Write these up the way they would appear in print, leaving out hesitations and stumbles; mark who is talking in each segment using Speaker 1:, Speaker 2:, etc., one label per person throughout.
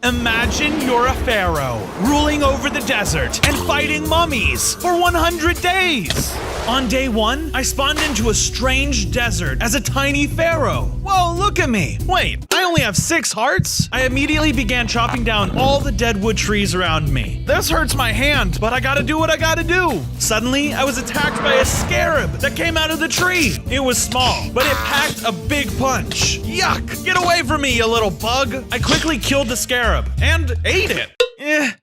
Speaker 1: Imagine you're a pharaoh, ruling over the desert and fighting mummies for 100 days. On day 1, I spawned into a strange desert as a tiny pharaoh. Whoa, look at me. Wait, I only have 6 hearts? I immediately began chopping down all the dead wood trees around me. This hurts my hand, but I gotta do what I gotta do. Suddenly, I was attacked by a scarab that came out of the tree. It was small, but it packed a big punch. Yuck! Get away from me, you little bug. I quickly killed the scarab and ate it.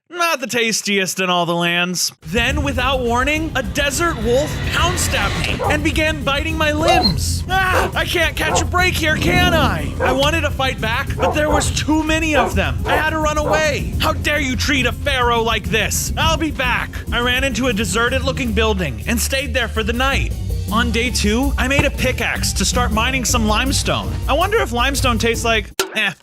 Speaker 1: Not the tastiest in all the lands. Then, without warning, a desert wolf pounced at me and began biting my limbs. I can't catch a break here, can I? I wanted to fight back, but there was too many of them. I had to run away. How dare you treat a pharaoh like this? I'll be back. I ran into a deserted-looking building and stayed there for the night. On day 2, I made a pickaxe to start mining some limestone. I wonder if limestone tastes like...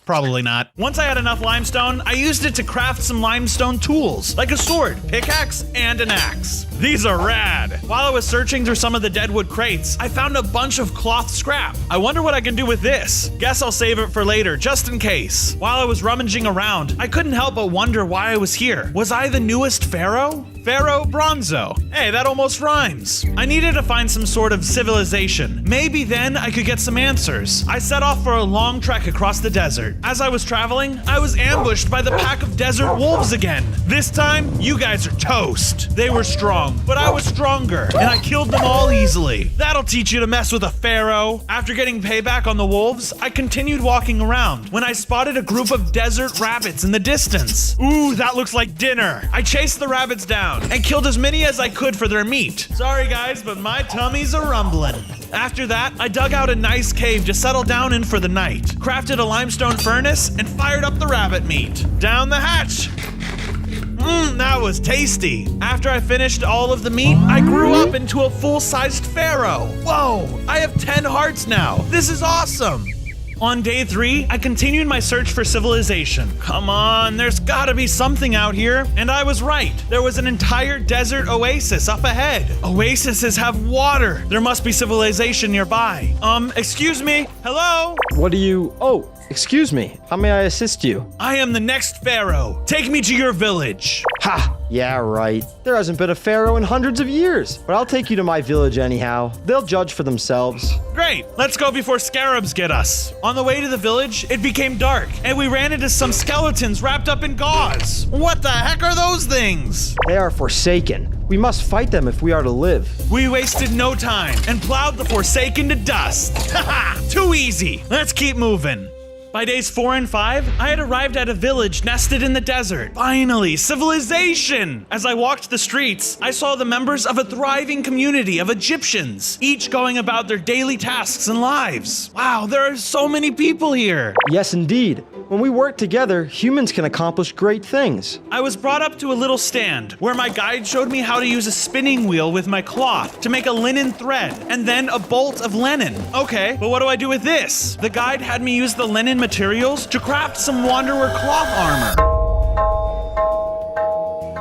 Speaker 1: probably not. Once I had enough limestone, I used it to craft some limestone tools, like a sword, pickaxe, and an axe. These are rad. While I was searching through some of the deadwood crates, I found a bunch of cloth scrap. I wonder what I can do with this. Guess I'll save it for later, just in case. While I was rummaging around, I couldn't help but wonder why I was here. Was I the newest pharaoh? Pharaoh Bronzo. Hey, that almost rhymes. I needed to find some sort of civilization. Maybe then I could get some answers. I set off for a long trek across the desert. As I was traveling, I was ambushed by the pack of desert wolves again. This time, you guys are toast. They were strong, but I was stronger, and I killed them all easily. That'll teach you to mess with a pharaoh. After getting payback on the wolves, I continued walking around when I spotted a group of desert rabbits in the distance. Ooh, that looks like dinner. I chased the rabbits down and killed as many as I could for their meat. Sorry guys, but my tummy's a rumbling. After that, I dug out a nice cave to settle down in for the night, crafted a limestone furnace, and fired up the rabbit meat. Down the hatch! That was tasty. After I finished all of the meat, I grew up into a full-sized pharaoh. Whoa, I have 10 hearts now. This is awesome. On day 3, I continued my search for civilization. Come on, there's gotta be something out here. And I was right. There was an entire desert oasis up ahead. Oases have water. There must be civilization nearby. Excuse me? Hello?
Speaker 2: What do you... Oh, excuse me. How may I assist you?
Speaker 1: I am the next pharaoh. Take me to your village.
Speaker 2: Ha! Yeah, right. There hasn't been a pharaoh in hundreds of years. But I'll take you to my village anyhow. They'll judge for themselves.
Speaker 1: Great. Let's go before scarabs get us. On the way to the village, it became dark, and we ran into some skeletons wrapped up in gauze. What the heck are those things?
Speaker 2: They are Forsaken. We must fight them if we are to live.
Speaker 1: We wasted no time and plowed the Forsaken to dust. Haha! Too easy. Let's keep moving. By days 4 and 5, I had arrived at a village nested in the desert. Finally, civilization! As I walked the streets, I saw the members of a thriving community of Egyptians, each going about their daily tasks and lives. Wow, there are so many people here.
Speaker 2: Yes, indeed. When we work together, humans can accomplish great things.
Speaker 1: I was brought up to a little stand where my guide showed me how to use a spinning wheel with my cloth to make a linen thread and then a bolt of linen. Okay, but what do I do with this? The guide had me use the linen materials to craft some Wanderer cloth armor.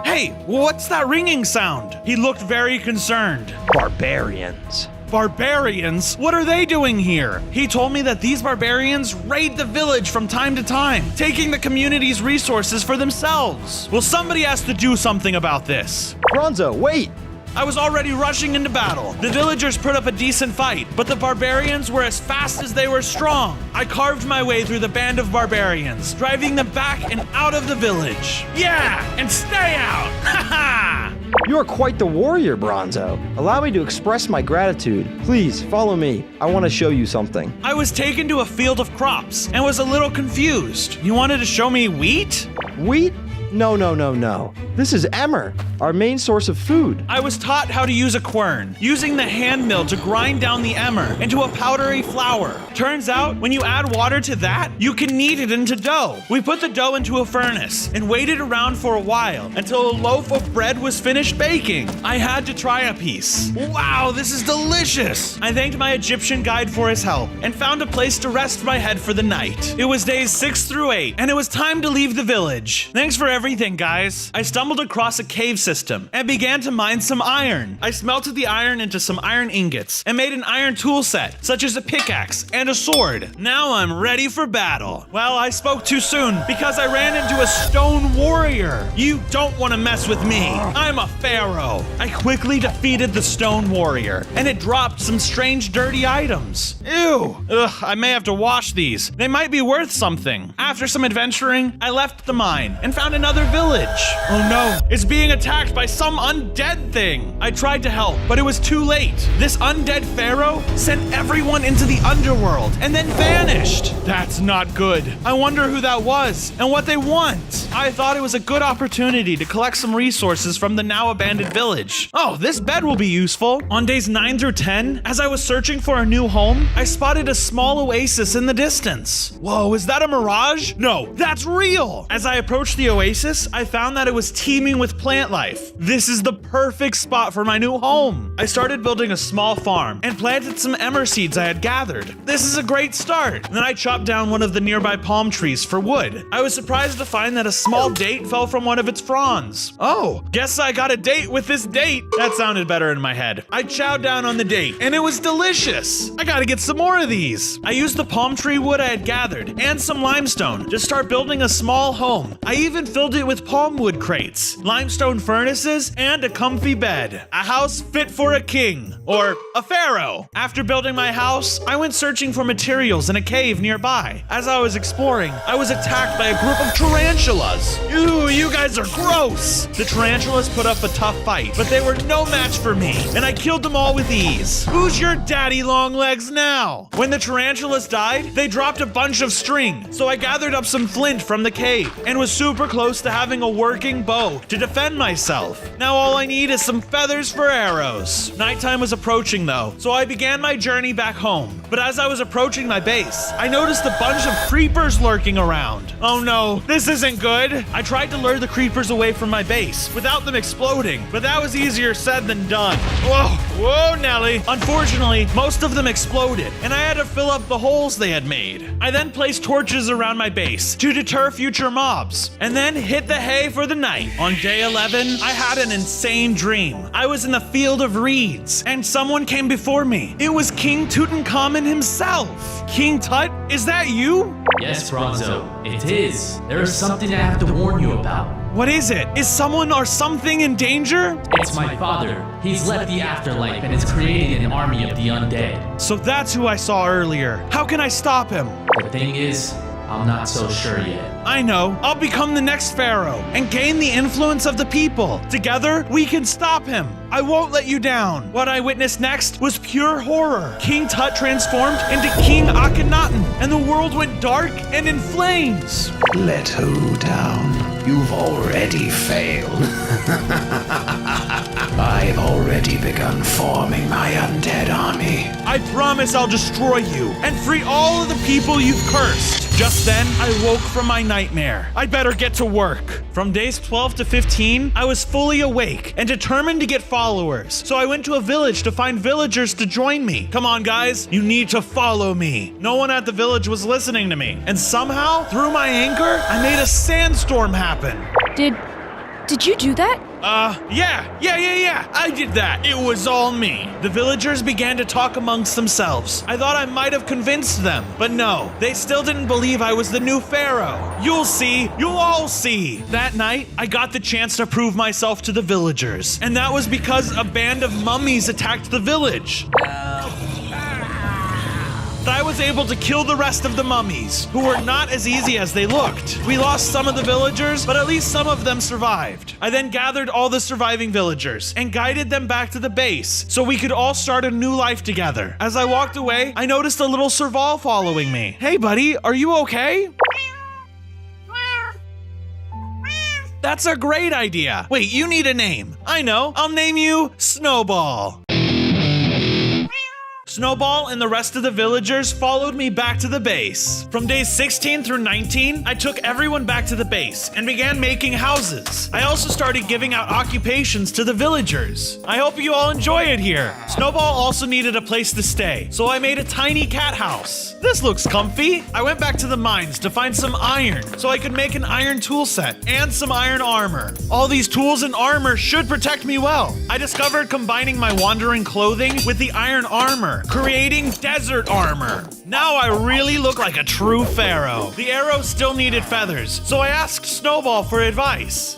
Speaker 1: Hey, what's that ringing sound? He looked very concerned.
Speaker 2: Barbarians.
Speaker 1: Barbarians? What are they doing here? He told me that these barbarians raid the village from time to time, taking the community's resources for themselves. Well, somebody has to do something about this.
Speaker 2: Bronzo, wait!
Speaker 1: I was already rushing into battle. The villagers put up a decent fight, but the barbarians were as fast as they were strong. I carved my way through the band of barbarians, driving them back and out of the village. Yeah, and stay out! Haha!
Speaker 2: You are quite the warrior, Bronzo. Allow me to express my gratitude. Please, follow me. I want to show you something.
Speaker 1: I was taken to a field of crops and was a little confused. You wanted to show me wheat?
Speaker 2: Wheat? No. This is emmer, our main source of food.
Speaker 1: I was taught how to use a quern, using the hand mill to grind down the emmer into a powdery flour. Turns out, when you add water to that, you can knead it into dough. We put the dough into a furnace and waited around for a while until a loaf of bread was finished baking. I had to try a piece. Wow, this is delicious! I thanked my Egyptian guide for his help and found a place to rest my head for the night. It was days 6 through 8, and it was time to leave the village. Thanks for everything, guys. I stumbled across a cave system and began to mine some iron. I smelted the iron into some iron ingots and made an iron tool set, such as a pickaxe and a sword. Now I'm ready for battle. Well, I spoke too soon because I ran into a stone warrior. You don't want to mess with me. I'm a pharaoh. I quickly defeated the stone warrior, and it dropped some strange dirty items. Ew. Ugh, I may have to wash these. They might be worth something. After some adventuring, I left the mine and found another village. Oh no, it's being attacked by some undead thing. I tried to help, but it was too late. This undead pharaoh sent everyone into the underworld and then vanished. That's not good. I wonder who that was and what they want. I thought it was a good opportunity to collect some resources from the now abandoned village. Oh, this bed will be useful. On days 9 through 10, as I was searching for a new home, I spotted a small oasis in the distance. Whoa, is that a mirage? No, that's real. As I approached the oasis, I found that it was teeming with plant life. This is the perfect spot for my new home. I started building a small farm and planted some emmer seeds I had gathered. This is a great start. Then I chopped down one of the nearby palm trees for wood. I was surprised to find that a small date fell from one of its fronds. Oh, guess I got a date with this date. That sounded better in my head. I chowed down on the date and it was delicious. I gotta get some more of these. I used the palm tree wood I had gathered and some limestone to start building a small home. I even filled it with palm wood crates, limestone furnaces, and a comfy bed. A house fit for a king, or a pharaoh. After building my house, I went searching for materials in a cave nearby. As I was exploring, I was attacked by a group of tarantulas. Ooh, you guys are gross! The tarantulas put up a tough fight, but they were no match for me, and I killed them all with ease. Who's your daddy long legs now? When the tarantulas died, they dropped a bunch of string, so I gathered up some flint from the cave and was super close to having a working bow to defend myself. Now all I need is some feathers for arrows. Nighttime was approaching though, so I began my journey back home. But as I was approaching my base, I noticed a bunch of creepers lurking around. Oh no, this isn't good. I tried to lure the creepers away from my base without them exploding, but that was easier said than done. Whoa, Nelly. Unfortunately, most of them exploded, and I had to fill up the holes they had made. I then placed torches around my base to deter future mobs, and then hit the hay for the night. On day 11, I had an insane dream. I was in the field of reeds, and someone came before me. It was King Tutankhamun himself. King Tut, is that you?
Speaker 3: Yes, Bronzo, it is. There is something I have to warn you about.
Speaker 1: What is it? Is someone or something in danger?
Speaker 3: It's my father. He's left the afterlife and is creating an army of the undead.
Speaker 1: So that's who I saw earlier. How can I stop him?
Speaker 3: The thing is, I'm not so sure yet.
Speaker 1: I know. I'll become the next pharaoh and gain the influence of the people. Together, we can stop him. I won't let you down. What I witnessed next was pure horror. King Tut transformed into King Akhenaten, and the world went dark and in flames.
Speaker 4: Let who down? You've already failed. I've already begun forming my undead army.
Speaker 1: I promise I'll destroy you and free all of the people you've cursed. Just then, I woke from my nightmare. I'd better get to work. From days 12 to 15, I was fully awake and determined to get followers. So I went to a village to find villagers to join me. Come on, guys, you need to follow me. No one at the village was listening to me. And somehow, through my anger, I made a sandstorm happen.
Speaker 5: Did you do that?
Speaker 1: Yeah, I did that. It was all me. The villagers began to talk amongst themselves. I thought I might have convinced them, but no, they still didn't believe I was the new pharaoh. You'll see, you'll all see. That night, I got the chance to prove myself to the villagers, and that was because a band of mummies attacked the village. I was able to kill the rest of the mummies, who were not as easy as they looked. We lost some of the villagers, but at least some of them survived. I then gathered all the surviving villagers and guided them back to the base so we could all start a new life together. As I walked away, I noticed a little serval following me. Hey buddy, are you okay? That's a great idea. Wait, you need a name. I know, I'll name you Snowball. Snowball and the rest of the villagers followed me back to the base. From days 16 through 19, I took everyone back to the base and began making houses. I also started giving out occupations to the villagers. I hope you all enjoy it here. Snowball also needed a place to stay, so I made a tiny cat house. This looks comfy. I went back to the mines to find some iron so I could make an iron tool set and some iron armor. All these tools and armor should protect me well. I discovered combining my wandering clothing with the iron armor, creating desert armor. Now I really look like a true pharaoh. The arrow still needed feathers, so I asked Snowball for advice.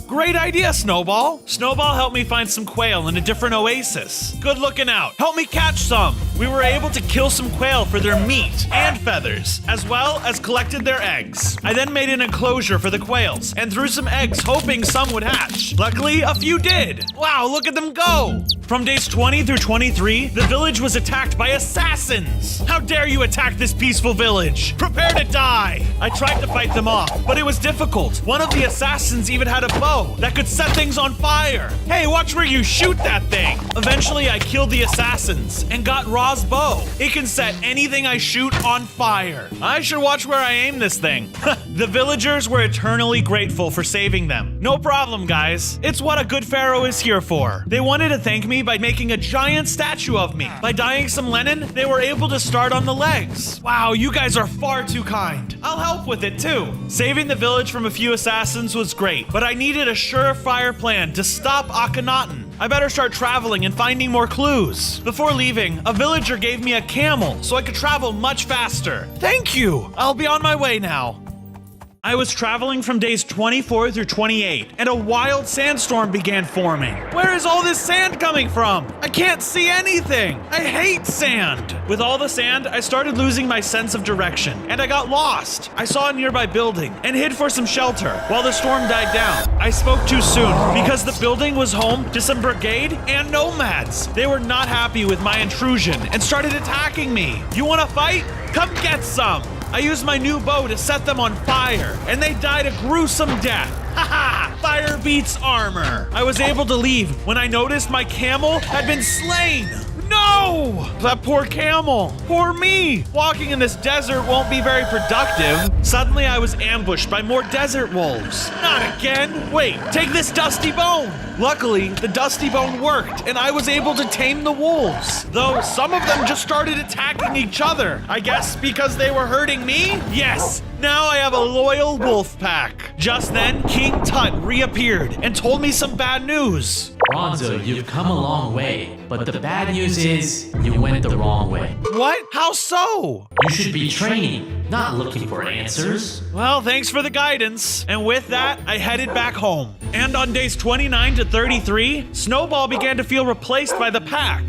Speaker 1: Great idea, Snowball. Snowball helped me find some quail in a different oasis. Good looking out. Help me catch some. We were able to kill some quail for their meat and feathers, as well as collected their eggs. I then made an enclosure for the quails and threw some eggs hoping some would hatch. Luckily, a few did. Wow, look at them go. From days 20 through 23, the village was attacked by assassins. How dare you attack this peaceful village? Prepare to die. I tried to fight them off, but it was difficult. One of the assassins even had a bow that could set things on fire. Hey, watch where you shoot that thing. Eventually, I killed the assassins and got Ra's bow. It can set anything I shoot on fire. I should watch where I aim this thing. The villagers were eternally grateful for saving them. No problem, guys. It's what a good pharaoh is here for. They wanted to thank me by making a giant statue of me. By dyeing some linen, they were able to start on the legs. Wow, you guys are far too kind. I'll help with it too. Saving the village from a few assassins was great, but I needed a surefire plan to stop Akhenaten. I better start traveling and finding more clues. Before leaving, a villager gave me a camel so I could travel much faster. Thank you. I'll be on my way now. I was traveling from days 24 through 28, and a wild sandstorm began forming. Where is all this sand coming from? I can't see anything. I hate sand. With all the sand, I started losing my sense of direction, and I got lost. I saw a nearby building and hid for some shelter while the storm died down. I spoke too soon because the building was home to some brigade and nomads. They were not happy with my intrusion and started attacking me. You want to fight? Come get some. I used my new bow to set them on fire, and they died a gruesome death. Haha! Fire beats armor. I was able to leave when I noticed my camel had been slain. No! That poor camel. Poor me. Walking in this desert won't be very productive. Suddenly, I was ambushed by more desert wolves. Not again. Wait, take this dusty bone. Luckily, the dusty bone worked, and I was able to tame the wolves. Though some of them just started attacking each other. I guess because they were hurting me? Yes. Now I have a loyal wolf pack. Just then, King Tut reappeared and told me some bad news.
Speaker 3: Bronzo, you've come a long way, but the bad news is you went the wrong way.
Speaker 1: What? How so?
Speaker 3: You should be training, not looking for answers.
Speaker 1: Well, thanks for the guidance. And with that, I headed back home. And on days 29 to 33, Snowball began to feel replaced by the pack.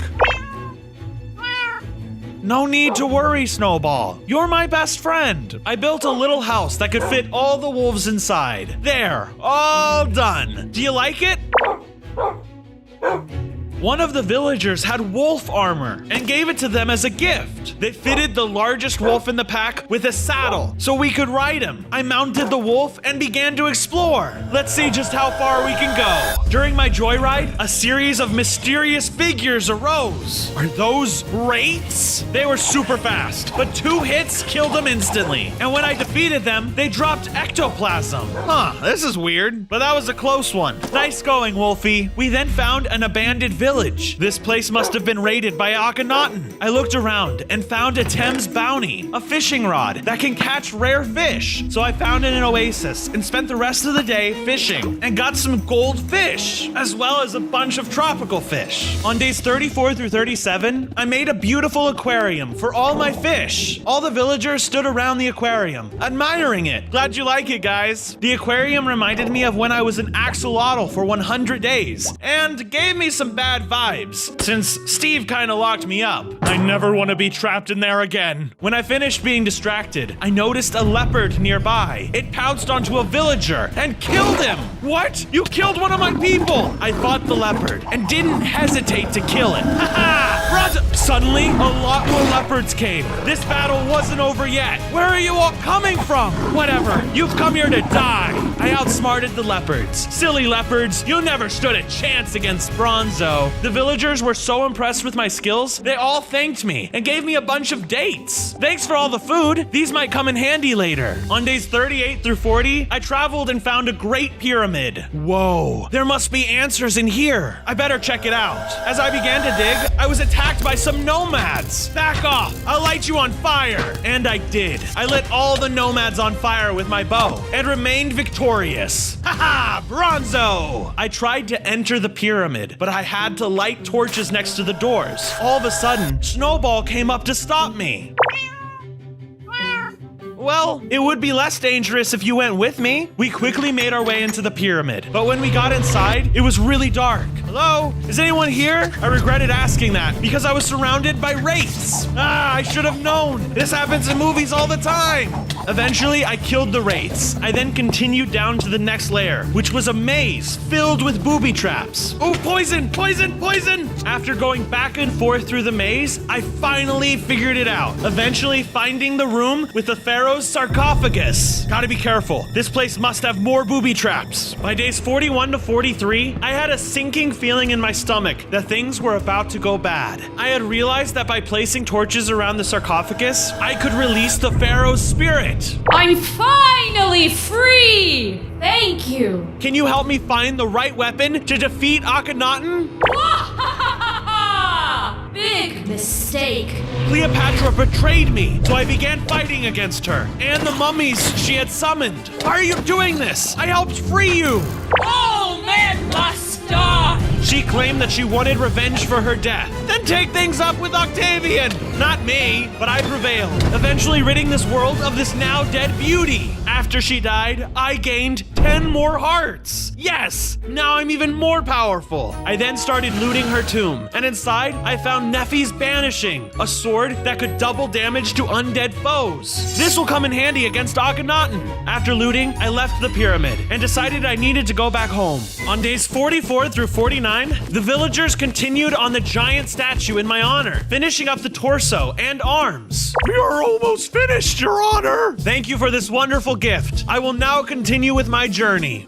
Speaker 1: No need to worry, Snowball. You're my best friend. I built a little house that could fit all the wolves inside. There, all done. Do you like it? One of the villagers had wolf armor and gave it to them as a gift. They fitted the largest wolf in the pack with a saddle so we could ride him. I mounted the wolf and began to explore. Let's see just how far we can go. During my joyride, a series of mysterious figures arose. Are those wraiths? They were super fast, but 2 hits killed them instantly. And when I defeated them, they dropped ectoplasm. This is weird, but that was a close one. Nice going, Wolfie. We then found an abandoned village. This place must have been raided by Akhenaten. I looked around and found a Thames bounty, a fishing rod that can catch rare fish. So I found it in an oasis and spent the rest of the day fishing and got some goldfish, as well as a bunch of tropical fish. On days 34 through 37, I made a beautiful aquarium for all my fish. All the villagers stood around the aquarium, admiring it. Glad you like it, guys. The aquarium reminded me of when I was an axolotl for 100 days and gave me some bad vibes, since Steve kinda locked me up. I never want to be trapped in there again. When I finished being distracted, I noticed a leopard nearby. It pounced onto a villager and killed him. What? You killed one of my people! I fought the leopard and didn't hesitate to kill it. Haha! Suddenly, a lot more leopards came. This battle wasn't over yet. Where are you all coming from? Whatever, you've come here to die. I outsmarted the leopards. Silly leopards, you never stood a chance against Bronzo. Pharaoh. The villagers were so impressed with my skills, they all thanked me and gave me a bunch of dates. Thanks for all the food. These might come in handy later. On days 38 through 40, I traveled and found a great pyramid. Whoa, there must be answers in here. I better check it out. As I began to dig, I was attacked by some nomads. Back off, I'll light you on fire. And I did. I lit all the nomads on fire with my bow and remained victorious. Haha, Bronzo! I tried to enter the pyramid, but I had to light torches next to the doors. All of a sudden, Snowball came up to stop me. Well, it would be less dangerous if you went with me. We quickly made our way into the pyramid, but when we got inside, it was really dark. Hello? Is anyone here? I regretted asking that because I was surrounded by wraiths. I should have known. This happens in movies all the time. Eventually, I killed the wraiths. I then continued down to the next layer, which was a maze filled with booby traps. Oh, poison, poison, poison! After going back and forth through the maze, I finally figured it out. Eventually, finding the room with the pharaoh's sarcophagus. Gotta be careful. This place must have more booby traps. By days 41 to 43, I had a sinking feeling in my stomach that things were about to go bad. I had realized that by placing torches around the sarcophagus, I could release the pharaoh's spirit.
Speaker 6: I'm finally free! Thank you!
Speaker 1: Can you help me find the right weapon to defeat Akhenaten?
Speaker 6: Big mistake.
Speaker 1: Cleopatra betrayed me, so I began fighting against her and the mummies she had summoned. Why are you doing this? I helped free you.
Speaker 6: All men must die!
Speaker 1: She claimed that she wanted revenge for her death. Then take things up with Octavian. Not me, but I prevailed, eventually ridding this world of this now dead beauty. After she died, I gained 10 more hearts. Yes, now I'm even more powerful. I then started looting her tomb, and inside I found Nephi's Banishing, a sword that could double damage to undead foes. This will come in handy against Akhenaten. After looting, I left the pyramid and decided I needed to go back home. On days 44 through 49, the villagers continued on the giant statue in my honor, finishing up the torso and arms. We are almost finished, Your Honor. Thank you for this wonderful gift. I will now continue with my journey.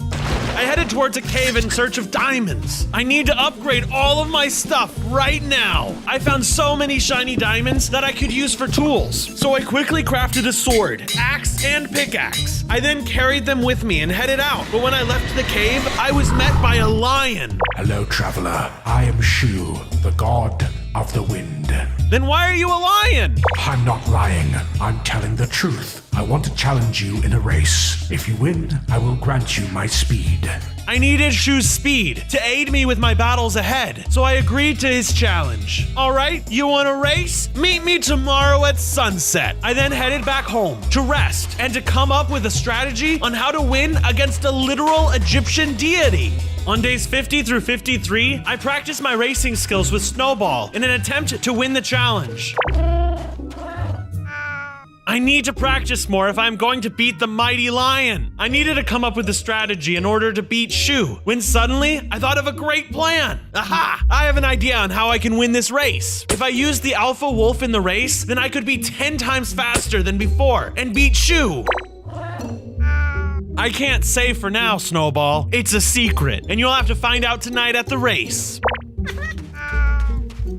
Speaker 1: I headed towards a cave in search of diamonds. I need to upgrade all of my stuff right now. I found so many shiny diamonds that I could use for tools. So I quickly crafted a sword, axe, and pickaxe. I then carried them with me and headed out. But when I left the cave, I was met by a lion.
Speaker 4: Hello, traveler. I am Shu, the god of the wind.
Speaker 1: Then why are you a lion?
Speaker 4: I'm not lying. I'm telling the truth. I want to challenge you in a race. If you win, I will grant you my speed.
Speaker 1: I needed Shu's speed to aid me with my battles ahead, so I agreed to his challenge. All right, you want a race? Meet me tomorrow at sunset. I then headed back home to rest and to come up with a strategy on how to win against a literal Egyptian deity. On days 50 through 53, I practiced my racing skills with Snowball in an attempt to win the challenge. I need to practice more if I'm going to beat the mighty lion. I needed to come up with a strategy in order to beat Shu, when suddenly I thought of a great plan. Aha! I have an idea on how I can win this race. If I use the alpha wolf in the race, then I could be 10 times faster than before and beat Shu. I can't say for now, Snowball. It's a secret, and you'll have to find out tonight at the race.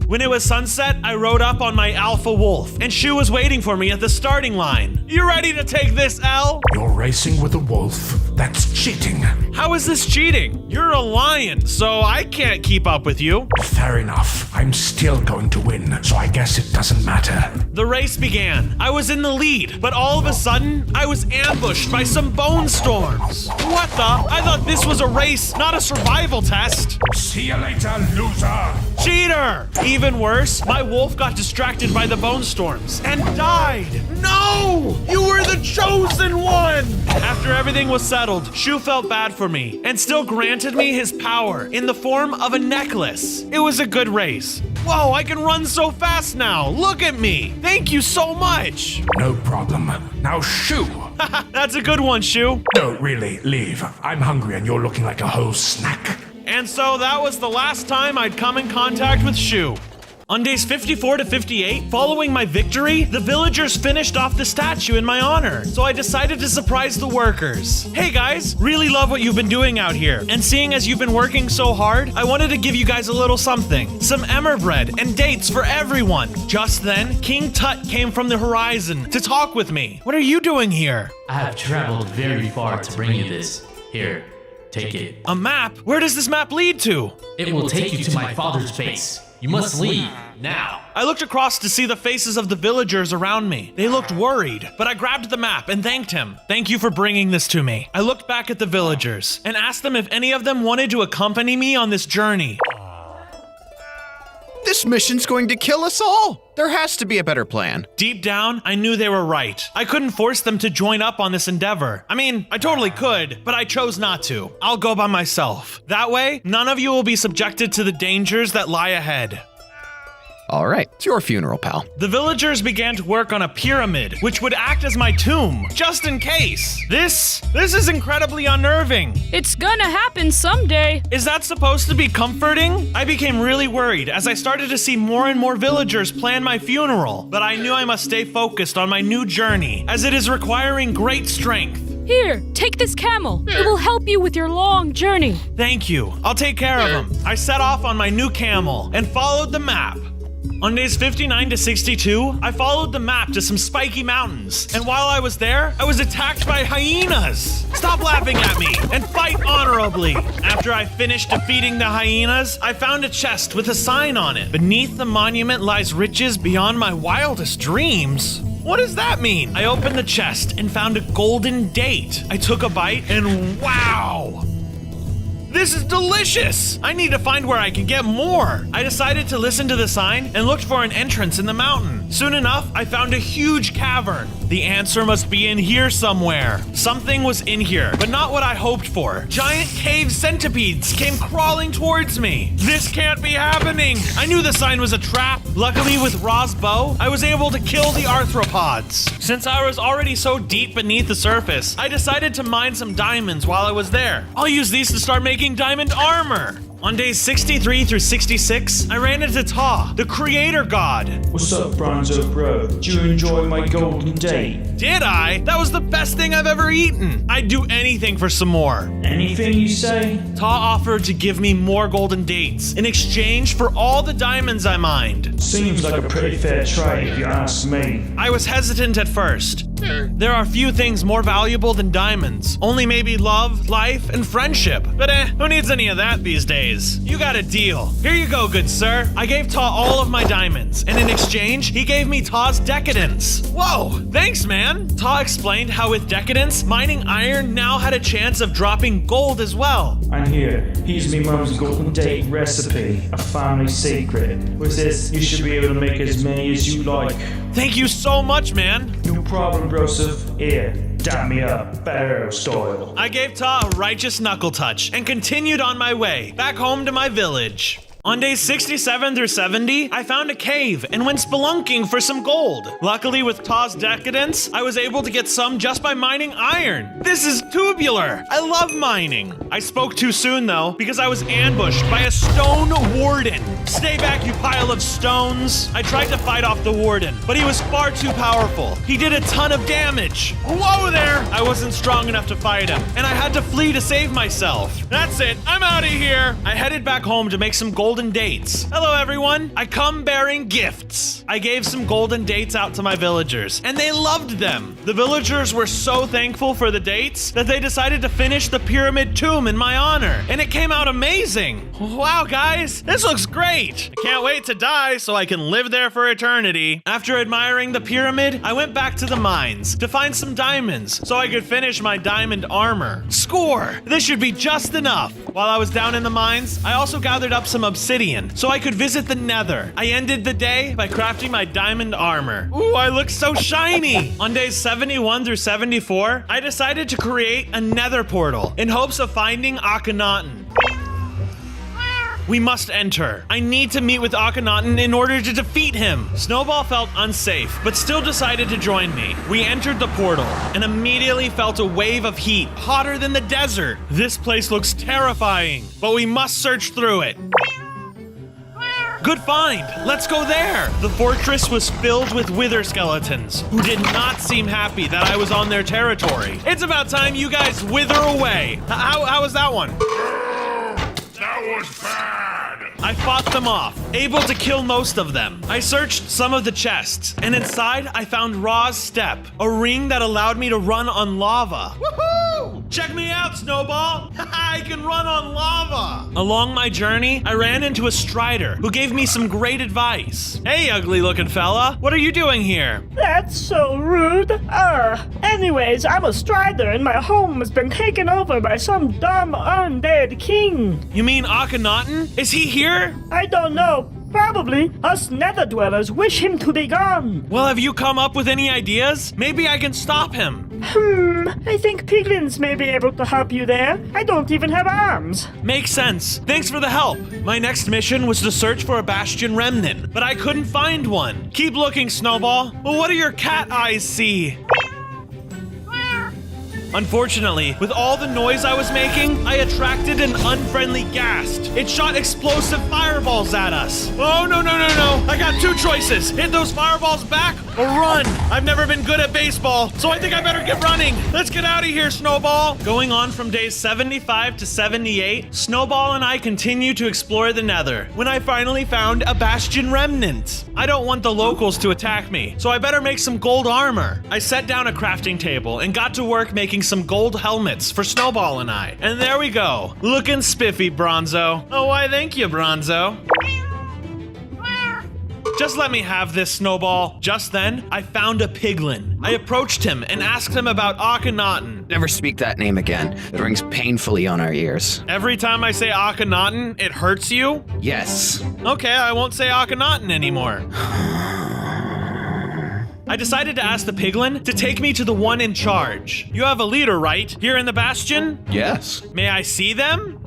Speaker 1: When it was sunset, I rode up on my alpha wolf, and Shu was waiting for me at the starting line. You ready to take this L?
Speaker 4: You're racing with a wolf. That's cheating.
Speaker 1: How is this cheating? You're a lion, so I can't keep up with you.
Speaker 4: Fair enough. I'm still going to win, so I guess it doesn't matter.
Speaker 1: The race began. I was in the lead, but all of a sudden, I was ambushed by some bone storms. What the? I thought this was a race, not a survival test.
Speaker 4: See you later, loser.
Speaker 1: Cheater! Even worse, my wolf got distracted by the bone storms and died. No! You were the chosen one! After everything was settled, Shu felt bad for me and still granted me his power in the form of a necklace. It was a good race. Whoa, I can run so fast now. Look at me. Thank you so much.
Speaker 4: No problem. Now, Shu.
Speaker 1: That's a good one, Shu.
Speaker 4: No, really, leave. I'm hungry and you're looking like a whole snack.
Speaker 1: And so that was the last time I'd come in contact with Shu. On days 54 to 58, following my victory, the villagers finished off the statue in my honor, so I decided to surprise the workers. Hey guys, really love what you've been doing out here, and seeing as you've been working so hard, I wanted to give you guys a little something. Some emmer bread and dates for everyone. Just then, King Tut came from the horizon to talk with me. What are you doing here?
Speaker 3: I have traveled very far to bring you this. Here, take it.
Speaker 1: A map? Where does this map lead to?
Speaker 3: It will take you to my father's base. You must leave, now.
Speaker 1: I looked across to see the faces of the villagers around me. They looked worried, but I grabbed the map and thanked him. Thank you for bringing this to me. I looked back at the villagers and asked them if any of them wanted to accompany me on this journey.
Speaker 7: This mission's going to kill us all. There has to be a better plan.
Speaker 1: Deep down, I knew they were right. I couldn't force them to join up on this endeavor. I mean, I totally could, but I chose not to. I'll go by myself. That way, none of you will be subjected to the dangers that lie ahead.
Speaker 7: All right, it's your funeral, pal.
Speaker 1: The villagers began to work on a pyramid, which would act as my tomb, just in case. This is incredibly unnerving.
Speaker 5: It's gonna happen someday.
Speaker 1: Is that supposed to be comforting? I became really worried as I started to see more and more villagers plan my funeral, but I knew I must stay focused on my new journey, as it is requiring great strength.
Speaker 5: Here, take this camel. It will help you with your long journey.
Speaker 1: Thank you. I'll take care of him. I set off on my new camel and followed the map. On days 59 to 62, I followed the map to some spiky mountains, and while I was there, I was attacked by hyenas. Stop laughing at me and fight honorably. After I finished defeating the hyenas, I found a chest with a sign on it. Beneath the monument lies riches beyond my wildest dreams. What does that mean? I opened the chest and found a golden date. I took a bite and wow! This is delicious! I need to find where I can get more. I decided to listen to the sign and looked for an entrance in the mountain. Soon enough, I found a huge cavern. The answer must be in here somewhere. Something was in here, but not what I hoped for. Giant cave centipedes came crawling towards me. This can't be happening. I knew the sign was a trap. Luckily, with Ra's bow, I was able to kill the arthropods. Since I was already so deep beneath the surface, I decided to mine some diamonds while I was there. I'll use these to start making diamond armor. On days 63 through 66, I ran into Ta, the creator god.
Speaker 8: What's up, Bronzo bro? Did you enjoy my golden date?
Speaker 1: Did I? That was the best thing I've ever eaten. I'd do anything for some more.
Speaker 8: Anything you say?
Speaker 1: Ta offered to give me more golden dates in exchange for all the diamonds I mined.
Speaker 8: Seems like a pretty fair trade if you ask me.
Speaker 1: I was hesitant at first. There are few things more valuable than diamonds. Only maybe love, life, and friendship. But who needs any of that these days? You got a deal. Here you go, good sir. I gave Ta all of my diamonds, and in exchange, he gave me Ta's decadence. Whoa, thanks, man. Ta explained how with decadence, mining iron now had a chance of dropping gold as well.
Speaker 8: And here, here's me mum's golden date recipe, a family secret. With this, you should be able to make as many as you like.
Speaker 1: Thank you so much, man.
Speaker 8: No problem, Broseph. Here, dap me up, PHARAOH style.
Speaker 1: I gave Ta a righteous knuckle touch and continued on my way, back home to my village. On days 67 through 70, I found a cave and went spelunking for some gold. Luckily, with Ta's decadence, I was able to get some just by mining iron. This is tubular. I love mining. I spoke too soon, though, because I was ambushed by a stone warden. Stay back, you pile of stones. I tried to fight off the warden, but he was far too powerful. He did a ton of damage. Whoa there! I wasn't strong enough to fight him, and I had to flee to save myself. That's it. I'm out of here. I headed back home to make some golden dates. Hello, everyone. I come bearing gifts. I gave some golden dates out to my villagers, and they loved them. The villagers were so thankful for the dates that they decided to finish the pyramid tomb in my honor, and it came out amazing. Wow, guys, this looks great. I can't wait to die so I can live there for eternity. After admiring the pyramid, I went back to the mines to find some diamonds so I could finish my diamond armor. Score! This should be just enough. While I was down in the mines, I also gathered up some obsidian so I could visit the nether. I ended the day by crafting my diamond armor. Ooh, I look so shiny! On days 71 through 74, I decided to create a nether portal in hopes of finding Akhenaten. We must enter. I need to meet with Akhenaten in order to defeat him. Snowball felt unsafe, but still decided to join me. We entered the portal and immediately felt a wave of heat, hotter than the desert. This place looks terrifying, but we must search through it. Good find. Let's go there. The fortress was filled with wither skeletons who did not seem happy that I was on their territory. It's about time you guys wither away. How was that one?
Speaker 4: That was bad!
Speaker 1: I fought them off, able to kill most of them. I searched some of the chests, and inside I found Ra's Step, a ring that allowed me to run on lava. Woohoo! Check me out, Snowball! I can run on lava! Along my journey, I ran into a strider who gave me some great advice. Hey, ugly-looking fella, what are you doing here?
Speaker 9: That's so rude. Anyways, I'm a strider and my home has been taken over by some dumb undead king.
Speaker 1: You mean Akhenaten? Is he here?
Speaker 9: I don't know. Probably. Us nether dwellers wish him to be gone.
Speaker 1: Well, have you come up with any ideas? Maybe I can stop him.
Speaker 9: I think piglins may be able to help you there. I don't even have arms.
Speaker 1: Makes sense. Thanks for the help. My next mission was to search for a bastion remnant, but I couldn't find one. Keep looking, Snowball. Well, what do your cat eyes see? Unfortunately, with all the noise I was making, I attracted an unfriendly ghast. It shot explosive fireballs at us. Oh, no. I got two choices. Hit those fireballs back or run. I've never been good at baseball, so I think I better get running. Let's get out of here, Snowball. Going on from days 75 to 78, Snowball and I continue to explore the nether when I finally found a bastion remnant. I don't want the locals to attack me, so I better make some gold armor. I set down a crafting table and got to work making some gold helmets for Snowball and I. And there we go. Looking spiffy, Bronzo. Oh, why thank you, Bronzo. Just let me have this, Snowball. Just then, I found a piglin. I approached him and asked him about Akhenaten.
Speaker 7: Never speak that name again. It rings painfully on our ears.
Speaker 1: Every time I say Akhenaten, it hurts you?
Speaker 7: Yes.
Speaker 1: Okay, I won't say Akhenaten anymore. I decided to ask the piglin to take me to the one in charge. You have a leader, right? Here in the bastion?
Speaker 7: Yes.
Speaker 1: May I see them?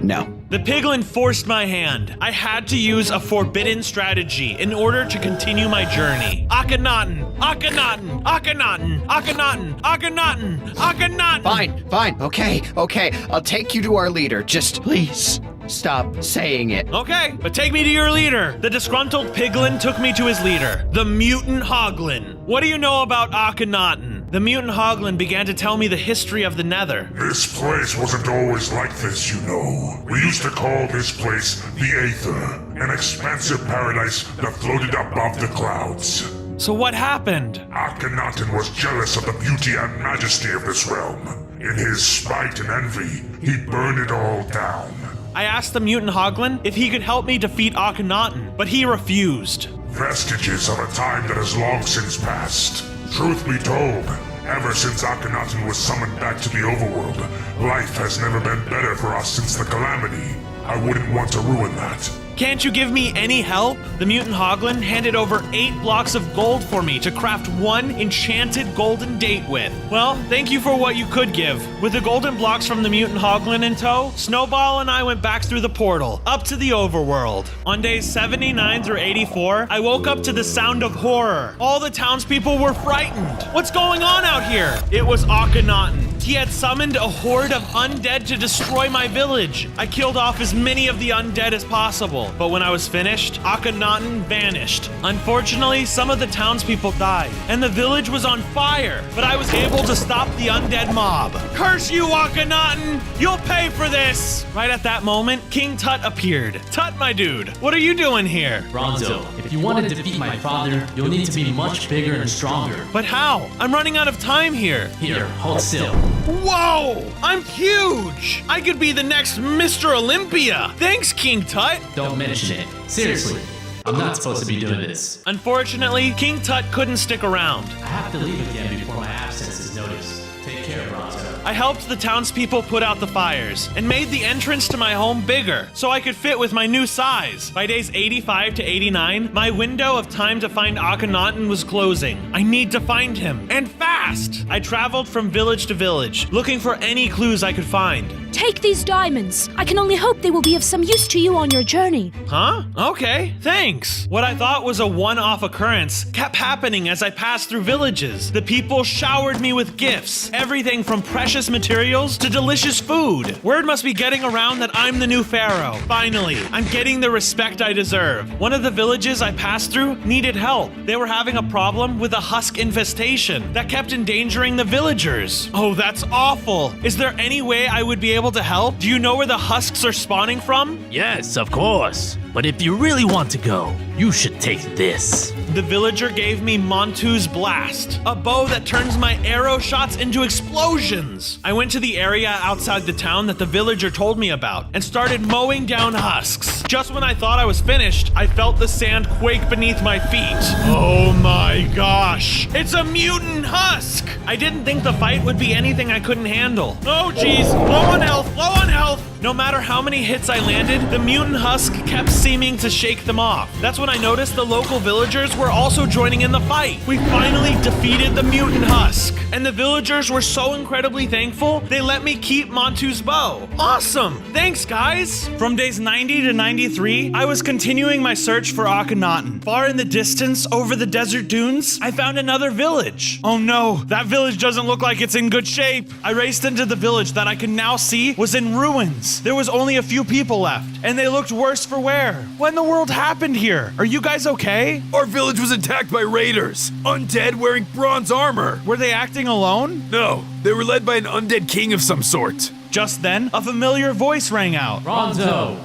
Speaker 7: No.
Speaker 1: The piglin forced my hand. I had to use a forbidden strategy in order to continue my journey. Akhenaten! Akhenaten! Akhenaten! Akhenaten! Akhenaten! Akhenaten!
Speaker 7: Fine. Okay. I'll take you to our leader. Just please stop saying it.
Speaker 1: Okay, but take me to your leader. The disgruntled piglin took me to his leader, the mutant hoglin. What do you know about Akhenaten? The mutant hoglin began to tell me the history of the nether.
Speaker 4: This place wasn't always like this, you know. We used to call this place the Aether, an expansive paradise that floated above the clouds.
Speaker 1: So what happened?
Speaker 4: Akhenaten was jealous of the beauty and majesty of this realm. In his spite and envy, he burned it all down.
Speaker 1: I asked the mutant hoglin if he could help me defeat Akhenaten, but he refused.
Speaker 4: Vestiges of a time that has long since passed. Truth be told, ever since Akhenaten was summoned back to the overworld, life has never been better for us since the calamity. I wouldn't want to ruin that.
Speaker 1: Can't you give me any help? The mutant hoglin handed over 8 blocks of gold for me to craft one enchanted golden date with. Well, thank you for what you could give. With the golden blocks from the mutant hoglin in tow, Snowball and I went back through the portal, up to the overworld. On days 79 through 84, I woke up to the sound of horror. All the townspeople were frightened. What's going on out here? It was Akhenaten. He had summoned a horde of undead to destroy my village. I killed off as many of the undead as possible, but when I was finished, Akhenaten vanished. Unfortunately, some of the townspeople died, and the village was on fire, but I was able to stop the undead mob. Curse you, Akhenaten! You'll pay for this! Right at that moment, King Tut appeared. Tut, my dude, what are you doing here?
Speaker 3: Bronzo, if you want to defeat my father, you'll need to be much bigger and stronger.
Speaker 1: But how? I'm running out of time here.
Speaker 3: Here, hold still.
Speaker 1: Whoa! I'm huge! I could be the next Mr. Olympia! Thanks, King Tut!
Speaker 3: Don't mention it. Seriously, I'm not supposed to be doing this.
Speaker 1: Unfortunately, King Tut couldn't stick around.
Speaker 3: I have to leave again before my absence is noticed. Take care, Bronzo.
Speaker 1: I helped the townspeople put out the fires and made the entrance to my home bigger so I could fit with my new size. By days 85 to 89, my window of time to find Akhenaten was closing. I need to find him, and fast! I traveled from village to village, looking for any clues I could find.
Speaker 5: Take these diamonds. I can only hope they will be of some use to you on your journey.
Speaker 1: Huh? Okay, thanks. What I thought was a one-off occurrence kept happening as I passed through villages. The people showered me with gifts, everything from precious materials to delicious food. Word must be getting around that I'm the new pharaoh. Finally, I'm getting the respect I deserve. One of the villages I passed through needed help. They were having a problem with a husk infestation that kept endangering the villagers. Oh, that's awful. Is there any way I would be able to help? Do you know where the husks are spawning from?
Speaker 10: Yes, of course. But if you really want to go, you should take this.
Speaker 1: The villager gave me Montu's Blast, a bow that turns my arrow shots into explosions. I went to the area outside the town that the villager told me about and started mowing down husks. Just when I thought I was finished, I felt the sand quake beneath my feet. Oh my gosh, it's a mutant husk! I didn't think the fight would be anything I couldn't handle. Oh geez, low on health, low on health! No matter how many hits I landed, the mutant husk kept seeming to shake them off. That's when I noticed the local villagers were also joining in the fight. We finally defeated the mutant husk, and the villagers were so incredibly thankful, they let me keep Montu's bow. Awesome! Thanks, guys! From days 90 to 93, I was continuing my search for Akhenaten. Far in the distance, over the desert dunes, I found another village. Oh no, that village doesn't look like it's in good shape. I raced into the village that I can now see was in ruins. There was only a few people left, and they looked worse for wear. What in the world happened here? Are you guys okay?
Speaker 11: Our village was attacked by raiders, undead wearing bronze armor.
Speaker 1: Were they acting alone?
Speaker 11: No, they were led by an undead king of some sort.
Speaker 1: Just then, a familiar voice rang out.
Speaker 3: Ronzo!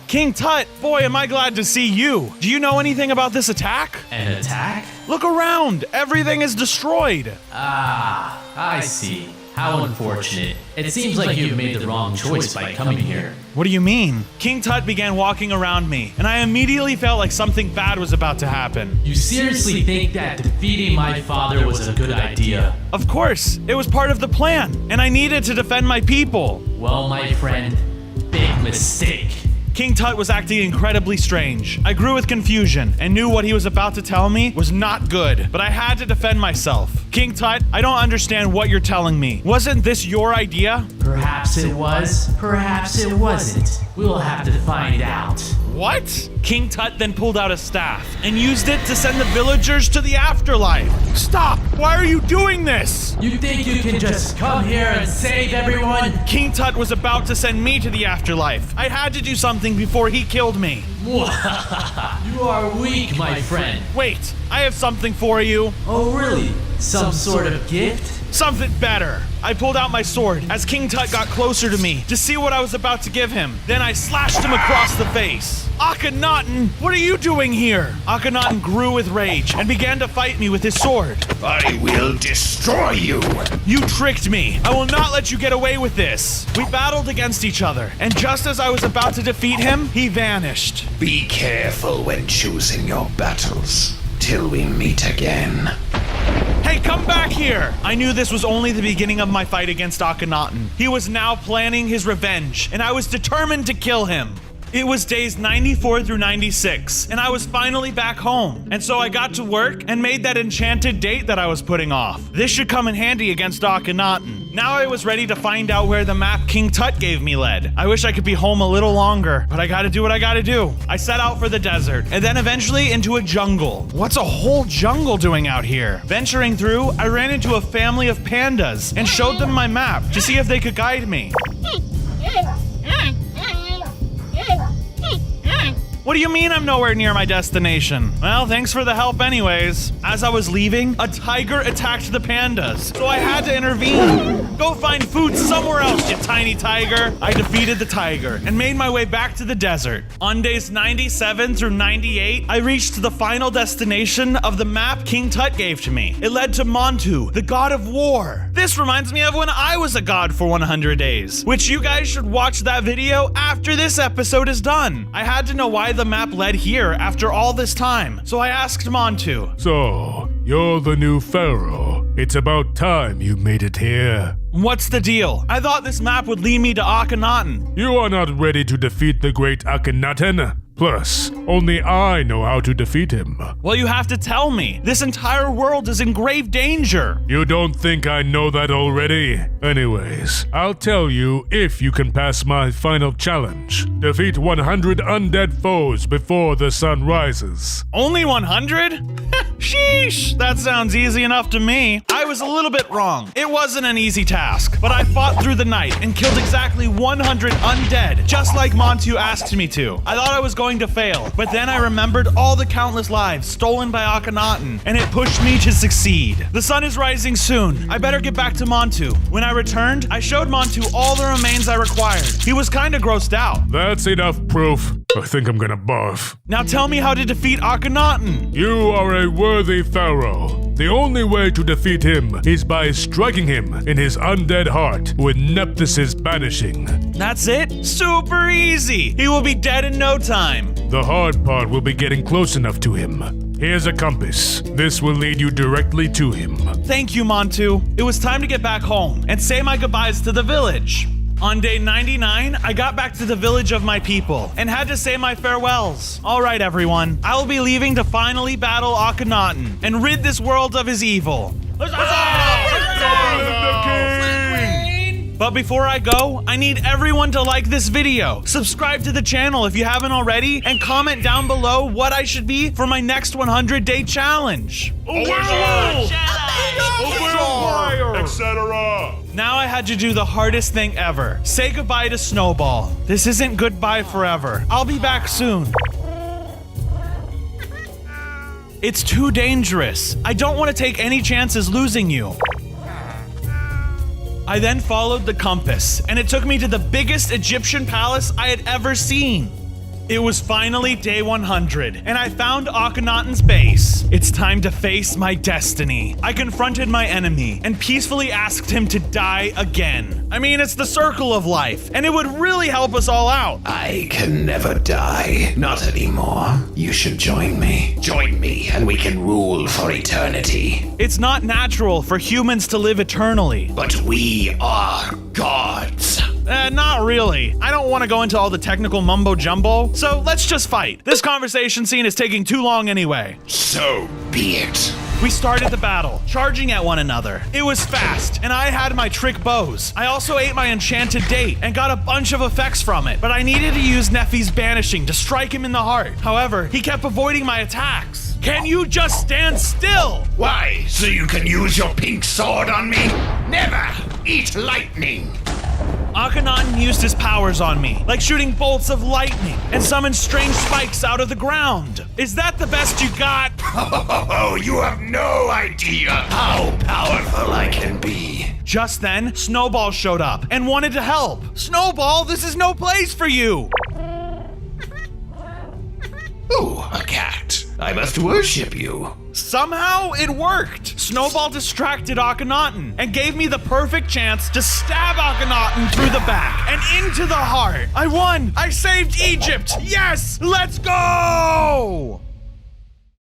Speaker 1: King Tut, boy, am I glad to see you. Do you know anything about this attack?
Speaker 3: An attack?
Speaker 1: Look around. Everything is destroyed.
Speaker 3: Ah, I see. How unfortunate. It seems like you've made the wrong choice by coming here.
Speaker 1: What do you mean? King Tut began walking around me, and I immediately felt like something bad was about to happen.
Speaker 3: You seriously think that defeating my father was a good idea?
Speaker 1: Of course, it was part of the plan, and I needed to defend my people.
Speaker 3: Well, my friend, big mistake.
Speaker 1: King Tut was acting incredibly strange. I grew with confusion and knew what he was about to tell me was not good, but I had to defend myself. King Tut, I don't understand what you're telling me. Wasn't this your idea?
Speaker 3: Perhaps it was, perhaps it wasn't. We'll have to find out.
Speaker 1: What? King Tut then pulled out a staff and used it to send the villagers to the afterlife. Stop! Why are you doing this?
Speaker 3: You think you can just come here and save everyone?
Speaker 1: King Tut was about to send me to the afterlife. I had to do something before he killed me.
Speaker 3: You are weak, my friend.
Speaker 1: Wait, I have something for you.
Speaker 3: Oh, really? Some sort of gift?
Speaker 1: Something better. I pulled out my sword as King Tut got closer to me to see what I was about to give him. Then I slashed him across the face. Akhenaten, what are you doing here? Akhenaten grew with rage and began to fight me with his sword.
Speaker 4: I will destroy you.
Speaker 1: You tricked me. I will not let you get away with this. We battled against each other, and just as I was about to defeat him, he vanished.
Speaker 12: Be careful when choosing your battles. Till we meet again.
Speaker 1: Hey, come back here! I knew this was only the beginning of my fight against Akhenaten. He was now planning his revenge, and I was determined to kill him. It was days 94 through 96, and I was finally back home. And so I got to work and made that enchanted date that I was putting off. This should come in handy against Akhenaten. Now I was ready to find out where the map King Tut gave me led. I wish I could be home a little longer, but I gotta do what I gotta do. I set out for the desert, and then eventually into a jungle. What's a whole jungle doing out here? Venturing through, I ran into a family of pandas and showed them my map to see if they could guide me. What do you mean I'm nowhere near my destination? Well, thanks for the help anyways. As I was leaving, a tiger attacked the pandas, so I had to intervene. Go find food somewhere else, you tiny tiger. I defeated the tiger and made my way back to the desert. On days 97 through 98, I reached the final destination of the map King Tut gave to me. It led to Montu, the god of war. This reminds me of when I was a god for 100 days, which you guys should watch that video after this episode is done. I had to know why the map led here after all this time, so I asked Montu.
Speaker 4: So, you're the new pharaoh. It's about time you made it here.
Speaker 1: What's the deal? I thought this map would lead me to Akhenaten.
Speaker 4: You are not ready to defeat the great Akhenaten. Plus, only I know how to defeat him.
Speaker 1: Well, you have to tell me. This entire world is in grave danger.
Speaker 4: You don't think I know that already? Anyways, I'll tell you if you can pass my final challenge. Defeat 100 undead foes before the sun rises.
Speaker 1: Only 100? Sheesh, that sounds easy enough to me. I was a little bit wrong. It wasn't an easy task, but I fought through the night and killed exactly 100 undead, just like Montu asked me to. I thought I was going to fail, but then I remembered all the countless lives stolen by Akhenaten, and it pushed me to succeed. The sun is rising soon. I better get back to Montu. When I returned, I showed Montu all the remains I required. He was kinda grossed out.
Speaker 4: That's enough proof. I think I'm gonna barf.
Speaker 1: Now tell me how to defeat Akhenaten.
Speaker 4: You are a worthy pharaoh. The only way to defeat him is by striking him in his undead heart with Nephthys' banishing.
Speaker 1: That's it? Super easy. He will be dead in no time.
Speaker 4: The hard part will be getting close enough to him. Here's a compass. This will lead you directly to him.
Speaker 1: Thank you, Montu. It was time to get back home and say my goodbyes to the village. On day 99, I got back to the village of my people and had to say my farewells. All right, everyone. I will be leaving to finally battle Akhenaten and rid this world of his evil. But before I go, I need everyone to like this video, subscribe to the channel if you haven't already, and comment down below what I should be for my next 100-day challenge.
Speaker 4: Etc.
Speaker 1: Now I had to do the hardest thing ever. Say goodbye to Snowball. This isn't goodbye forever. I'll be back soon. It's too dangerous. I don't want to take any chances losing you. I then followed the compass, and it took me to the biggest Egyptian palace I had ever seen. It was finally day 100, and I found Akhenaten's base. It's time to face my destiny. I confronted my enemy and peacefully asked him to die again. I mean, it's the circle of life, and it would really help us all out.
Speaker 12: I can never die. Not anymore. You should join me. Join me, and we can rule for eternity.
Speaker 1: It's not natural for humans to live eternally.
Speaker 12: But we are gods.
Speaker 1: Not really. I don't want to go into all the technical mumbo jumbo, so let's just fight. This conversation scene is taking too long anyway.
Speaker 12: So be it.
Speaker 1: We started the battle, charging at one another. It was fast, and I had my trick bows. I also ate my enchanted date and got a bunch of effects from it, but I needed to use Nephthys' banishing to strike him in the heart. However, he kept avoiding my attacks. Can you just stand still?
Speaker 12: Why? So you can use your pink sword on me? Never! Eat lightning!
Speaker 1: Akhenaten used his powers on me, like shooting bolts of lightning and summoned strange spikes out of the ground. Is that the best you got?
Speaker 12: Oh, you have no idea how powerful I can be.
Speaker 1: Just then, Snowball showed up and wanted to help. Snowball, this is no place for you.
Speaker 12: Ooh, a cat. I must worship you.
Speaker 1: Somehow it worked. Snowball distracted Akhenaten and gave me the perfect chance to stab Akhenaten through the back and into the heart. I won. I saved Egypt. Yes, let's go.